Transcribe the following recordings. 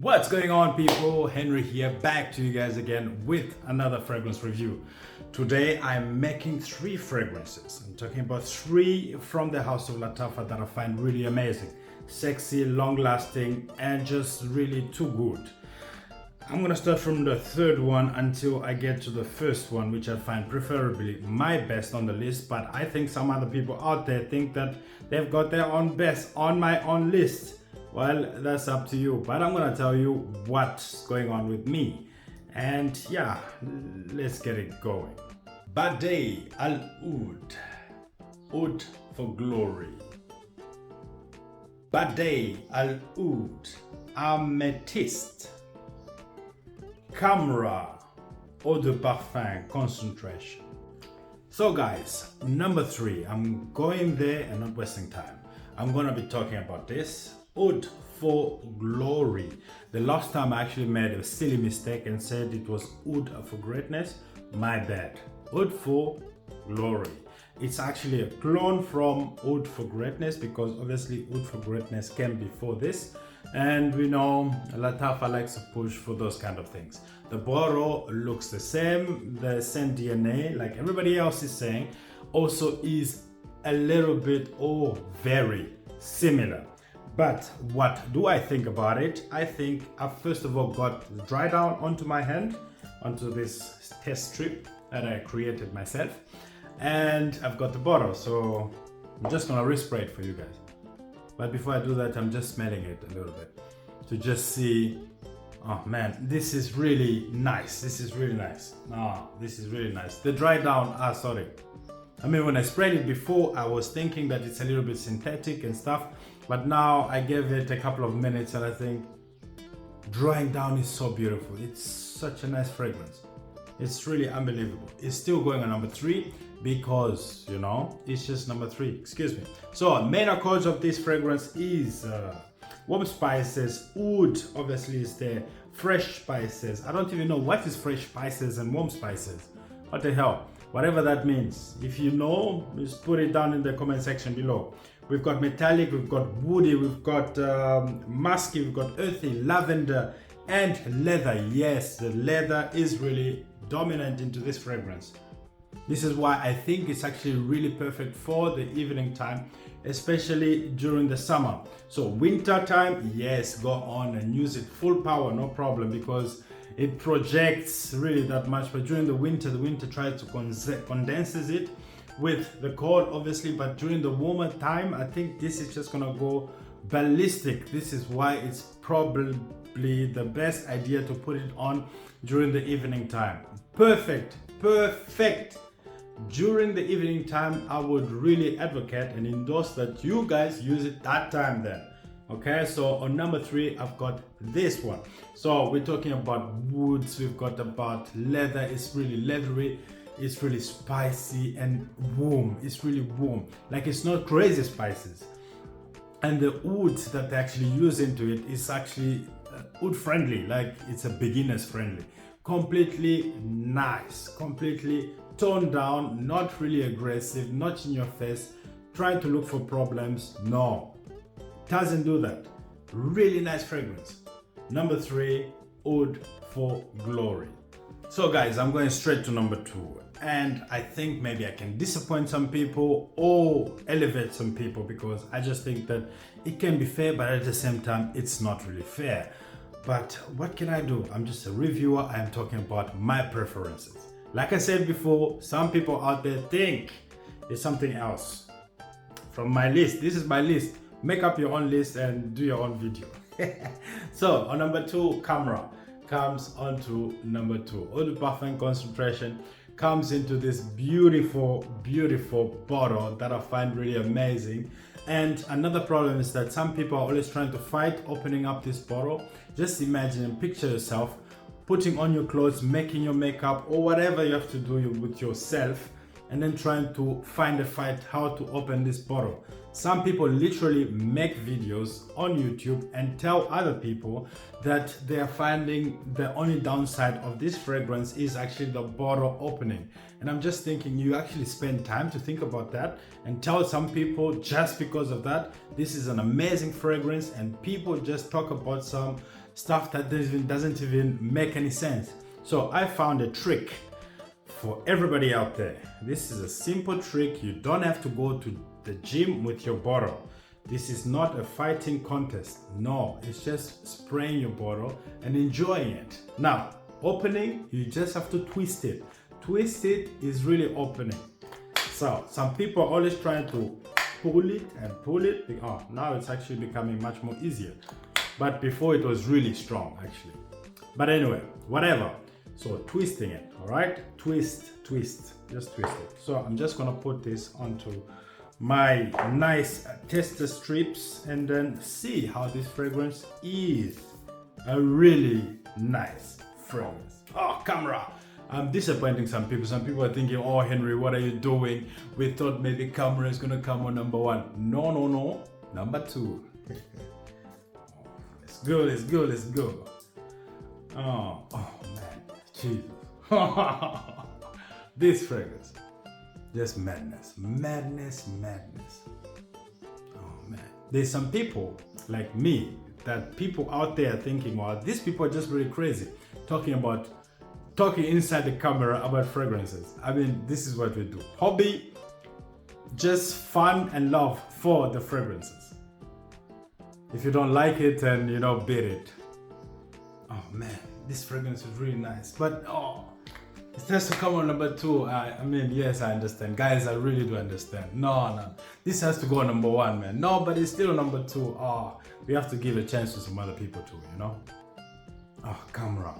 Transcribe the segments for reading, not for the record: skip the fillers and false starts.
What's going on, people? Henry here, back to you guys again with another fragrance review. Today I'm making 3 fragrances. I'm talking about 3 from the house of Lattafa that I find really amazing, sexy, long lasting, and just really too good. I'm gonna start from the 3rd one until I get to the 1st one, which I find preferably my best on the list, but I think some other people out there think that they've got their own best on my own list. Well, that's up to you, but I'm gonna tell you what's going on with me. And yeah, let's get it going. Badei Al Oud For Glory. Badei Al Oud Amethyst. Khamrah Eau de Parfum Concentration. So guys, number 3, I'm going there and not wasting time. I'm gonna be talking about this Oud For Glory. The last time I actually made a silly mistake and said it was Oud For Greatness. My bad. Oud For Glory. It's actually a clone from Oud For Greatness, because obviously Oud For Greatness came before this, and we know Lattafa likes to push for those kind of things. The bottle looks the same DNA like everybody else is saying, also is a little bit very similar. But what do I think about it? I think I first of all got the dry down onto my hand, onto this test strip that I created myself, and I've got the bottle, so I'm just gonna respray it for you guys. But before I do that, I'm just smelling it a little bit to just see. Oh man, this is really nice. This is really nice. This is really nice. The dry down, sorry. I mean, when I sprayed it before, I was thinking that it's a little bit synthetic and stuff, but now I gave it a couple of minutes and I think drying down is so beautiful. It's such a nice fragrance. It's really unbelievable. It's still going on number 3 because, you know, it's just number 3, excuse me. So main accords of this fragrance is warm spices. Oud obviously is there. Fresh spices. I don't even know what is fresh spices and warm spices. What the hell? Whatever that means. If you know, just put it down in the comment section below. We've got metallic, we've got woody, we've got musky, we've got earthy, lavender, and leather. Yes, the leather is really dominant into this fragrance. This is why I think it's actually really perfect for the evening time, especially during the summer. So winter time, yes, go on and use it full power, no problem, because it projects really that much. But during the winter tries to condenses it with the cold, obviously. But during the warmer time, I think this is just gonna go ballistic. This is why it's probably the best idea to put it on during the evening time. Perfect. During the evening time, I would really advocate and endorse that you guys use it that time then. Okay, so on number 3, I've got this one. So we're talking about woods, we've got about leather. It's really leathery, it's really spicy and warm. It's really warm, like it's not crazy spices. And the oud that they actually use into it is actually oud friendly, like it's a beginner's friendly. Completely nice, completely toned down, not really aggressive, not in your face, trying to look for problems. No, doesn't do that. Really nice fragrance. Number 3, Oud For Glory. So guys, I'm going straight to number 2, and I think maybe I can disappoint some people or elevate some people, because I just think that it can be fair, but at the same time it's not really fair. But what can I do? I'm just a reviewer. I'm talking about my preferences. Like I said before, some people out there think it's something else. From my list, this is my list. Make up your own list and do your own video. So on number 2, Khamrah comes onto number 2. Eau de Parfum Concentration comes into this beautiful bottle that I find really amazing. And another problem is that some people are always trying to fight opening up this bottle. Just imagine and picture yourself putting on your clothes, making your makeup, or whatever you have to do with yourself, and then trying to find a fight how to open this bottle. Some people literally make videos on YouTube and tell other people that they are finding the only downside of this fragrance is actually the bottle opening. And I'm just thinking, you actually spend time to think about that and tell some people just because of that, this is an amazing fragrance, and people just talk about some stuff that doesn't even make any sense. So I found a trick for everybody out there. This is a simple trick. You don't have to go to the gym with your bottle. This is not a fighting contest. No, it's just spraying your bottle and enjoying it. Now, opening, you just have to twist it. Twist it is really opening. So some people are always trying to pull it and pull it. Oh, now it's actually becoming much more easier. But before it was really strong actually. But anyway, whatever. So twisting it, all right? Twist, just twist it. So I'm just gonna put this onto my nice tester strips and then see how this fragrance is. A really nice fragrance. Oh, Khamrah. I'm disappointing some people. Some people are thinking, oh, Henry, what are you doing? We thought maybe Khamrah is gonna come on number 1. No. Number 2. It's good. Oh man, Jesus. This fragrance, just madness. Oh man, there's some people like me that people out there thinking, well, these people are just really crazy, talking inside the camera about fragrances. I mean, this is what we do. Hobby, just fun and love for the fragrances. If you don't like it, then beat it. Oh man, this fragrance is really nice, but it has to come on number 2. I mean, yes, I understand, guys. I really do understand. No, this has to go on number 1, man. No, but it's still number 2. We have to give a chance to some other people too, Khamrah.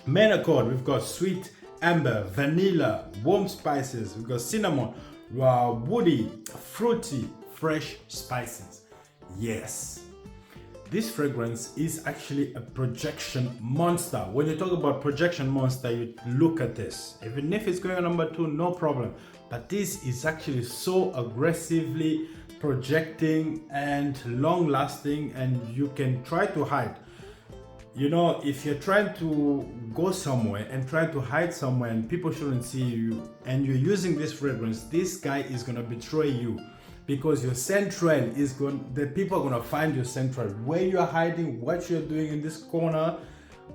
Main accord, we've got sweet amber, vanilla, warm spices. We've got cinnamon, woody, fruity, fresh spices. Yes. This fragrance is actually a projection monster. When you talk about projection monster, you look at this. Even if it's going on number 2, no problem. But this is actually so aggressively projecting and long lasting, and you can try to hide. If you're trying to go somewhere and trying to hide somewhere and people shouldn't see you, and you're using this fragrance, this guy is gonna betray you. Because your central the people are gonna find your central, where you're hiding, what you're doing in this corner,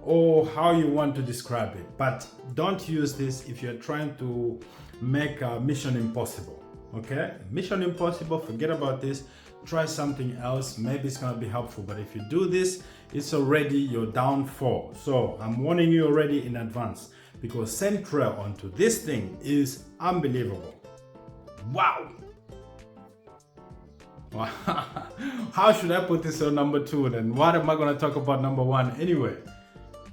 or how you want to describe it. But don't use this if you're trying to make a Mission Impossible. Okay? Mission Impossible, forget about this. Try something else. Maybe it's gonna be helpful. But if you do this, it's already your downfall. So I'm warning you already in advance, because central onto this thing is unbelievable. Wow. How should I put this on number 2 then? What am I going to talk about number 1 anyway?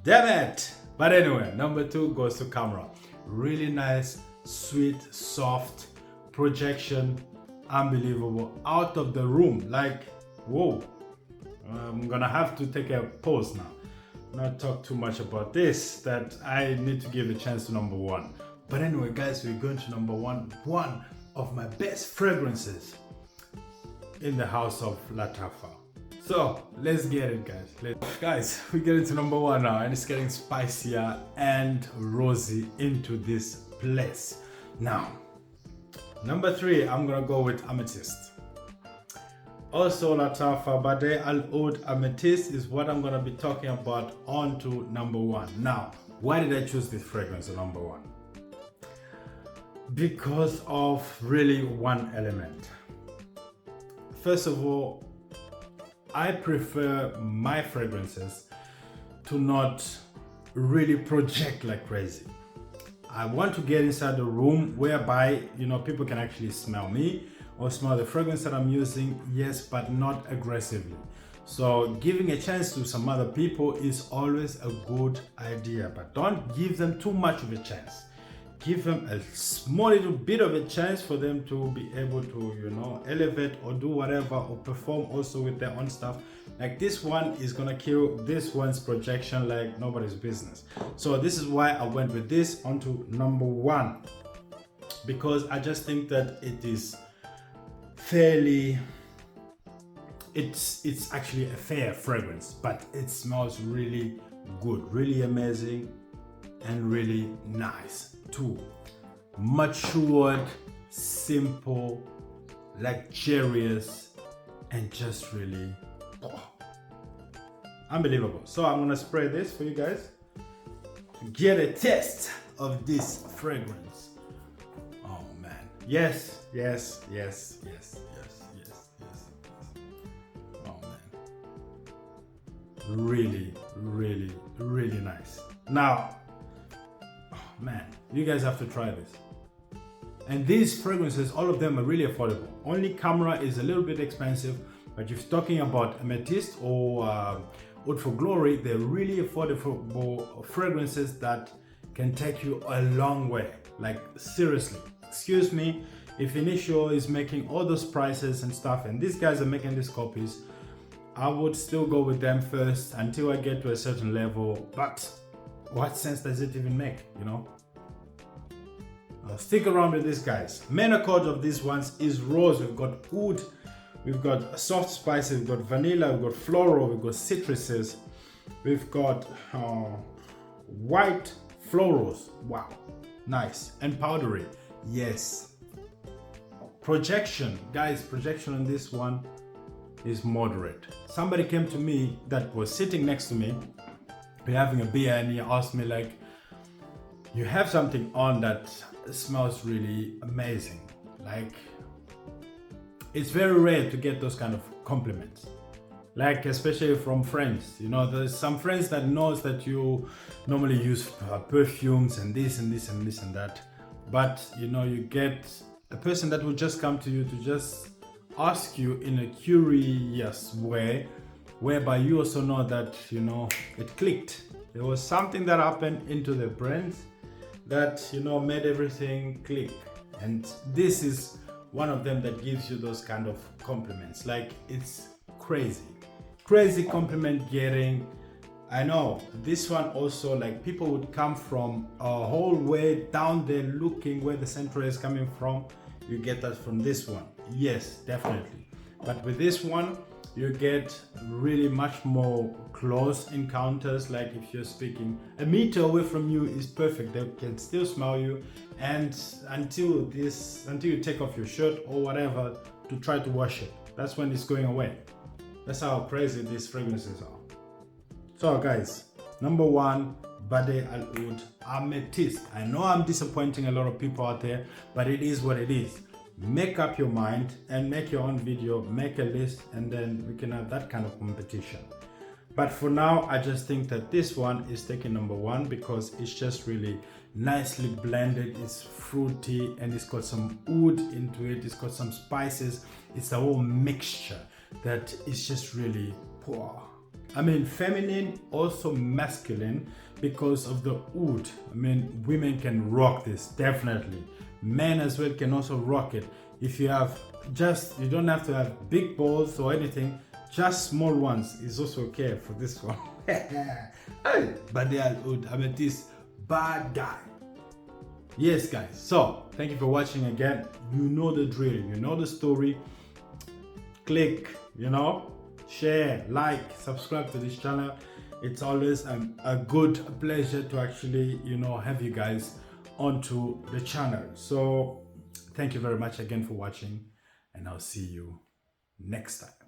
Damn it! But anyway, number 2 goes to Khamrah. Really nice, sweet, soft, projection, unbelievable, out of the room. Like, whoa. I'm going to have to take a pause now. Not talk too much about this, that I need to give a chance to number 1. But anyway, guys, we're going to number 1. One of my best fragrances in the house of Latafa. So let's get it, guys. Guys, we get into number 1 now, and it's getting spicier and rosy into this place. Now, number 3, I'm gonna go with Amethyst. Also Latafa, but the Oud Amethyst is what I'm gonna be talking about on to number 1. Now, why did I choose this fragrance as number 1? Because of really one element. First of all, I prefer my fragrances to not really project like crazy. I want to get inside the room whereby, people can actually smell me or smell the fragrance that I'm using, yes, but not aggressively. So giving a chance to some other people is always a good idea, but don't give them too much of a chance. Give them a small little bit of a chance for them to be able to, elevate or do whatever, or perform also with their own stuff. Like this one is gonna kill this one's projection like nobody's business. So this is why I went with this onto number 1, because I just think that it is fairly, it's actually a fair fragrance, but it smells really good, really amazing, and really nice. 2, matured, simple, luxurious, and just really unbelievable. So I'm gonna spray this for you guys to get a taste of this fragrance. Oh man, yes, yes, yes, yes, yes, yes, yes. Oh man, really, really, really nice. Now, oh man, you guys have to try this. And these fragrances, all of them are really affordable. Only Khamrah is a little bit expensive, but if you're talking about Amethyst or Oud For Glory, they're really affordable fragrances that can take you a long way. Like seriously, excuse me, if Initio is making all those prices and stuff, and these guys are making these copies, I would still go with them first until I get to a certain level. But what sense does it even make, you know? Stick around with these guys. Main accord of these ones is rose. We've got oud, we've got soft spices, we've got vanilla, we've got floral, we've got citruses, we've got white florals. Wow, nice. And powdery. Yes. Projection, guys, projection on this one is moderate. Somebody came to me that was sitting next to me, we're having a beer, and he asked me like, you have something on that smells really amazing. Like, it's very rare to get those kind of compliments, like especially from friends. You know, there's some friends that knows that you normally use perfumes and this and this and this and that, but you know, you get a person that will just come to you to just ask you in a curious way, whereby you also know that, you know, it clicked. There was something that happened into their brains that, you know, made everything click. And this is one of them that gives you those kind of compliments. Like, it's crazy compliment getting. I know this one also, like, people would come from a whole way down there looking where the central is coming from. You get that from this one, yes, definitely. But with this one, you get really much more close encounters. Like, if you're speaking a meter away from you is perfect, they can still smell you, and until you take off your shirt or whatever to try to wash it, that's when it's going away. That's how crazy these fragrances are. So guys, number one, Bade Al Oud Amethyst. I know I'm disappointing a lot of people out there, but it is what it is. Make up your mind and make your own video, make a list, and then we can have that kind of competition. But for now, I just think that this one is taking number one because it's just really nicely blended. It's fruity and it's got some oud into it. It's got some spices. It's a whole mixture that is just really poor. I mean, feminine, also masculine because of the oud. I mean, women can rock this, definitely. Men as well can also rock it. If you have you don't have to have big balls or anything, just small ones is also okay for this one. Hey, Bade Al Oud Amethyst, bad guy. Yes guys, so thank you for watching again. You know the drill, you know the story. Click, you know, share, like, subscribe to this channel. It's always a good pleasure to actually, you know, have you guys onto the channel. So thank you very much again for watching, and I'll see you next time.